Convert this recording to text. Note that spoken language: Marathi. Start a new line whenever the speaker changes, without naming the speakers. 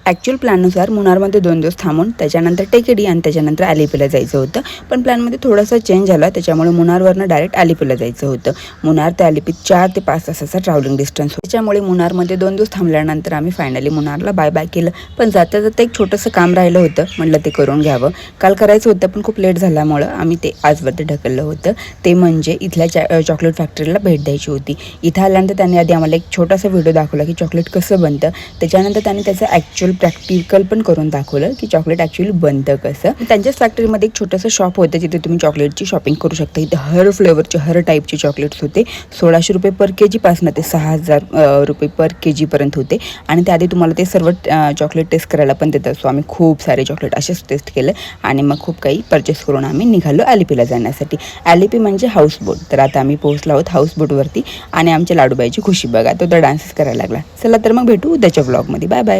ॲक्च्युअल प्लॅननुसार मुन्नारमध्ये 2 दिवस थांबून त्याच्यानंतर टेकडी आणि त्याच्यानंतर आलिपीला जायचं होतं. पण प्लॅनमध्ये थोडासा चेंज झाला, त्याच्यामुळे मुन्नारवरनं डायरेक्ट आलिपीला जायचं होतं. मुन्नार ते आलिपी 4 ते 5 तासाचा ट्रॅव्हलिंग डिस्टन्स होतं. त्याच्यामुळे मुन्नारमध्ये 2 दिवस थांबल्यानंतर आम्ही फायनली मुन्नारला बाय बाय केलं. पण जाता जाता एक छोटंसं काम राहिलं होतं, म्हटलं ते करून घ्यावं. काल करायचं होतं पण खूप लेट झाल्यामुळं आम्ही ते आजवरती ढकललं होतं. ते म्हणजे इथल्या चॉकलेट फॅक्टरीला भेट द्यायची होती. इथं आल्यानंतर त्यांनी आधी आम्हाला एक छोटासा व्हिडिओ दाखवला की चॉकलेट कसं बनतं. त्याच्यानंतर त्यांनी त्याचं ॲक्च्युअल प्रॅक्टिकल पण करून दाखवलं की चॉकलेट ॲक्च्युअली बनतं कसं. त्यांच्याच फॅक्टरीमध्ये एक छोटंसं शॉप होतं जिथे तुम्ही चॉकलेटची शॉपिंग करू शकता. इथे हर फ्लेवरचे हर टाईपचे चॉकलेट्स होते. 1600 रुपये पर के जीपासून ते 6000 रुपये पर के जीपर्यंत होते. आणि त्याआधी तुम्हाला ते सर्व चॉकलेट टेस्ट करायला पण देतात. सो आम्ही खूप सारे चॉकलेट असेच टेस्ट केले आणि मग खूप काही परचेस करून आम्ही निघालो आलिपीला जाण्यासाठी. आलिपी म्हणजे हाऊसबोट. तर आता आम्ही पोहोचलो आहोत हाऊसबोटवरती आणि आमच्या लाडूबाईची खुशी बघा, तो तर डान्सेस करायला लागला. चला तर मग भेटू उद्याच्या ब्लॉगमध्ये. Bye bye.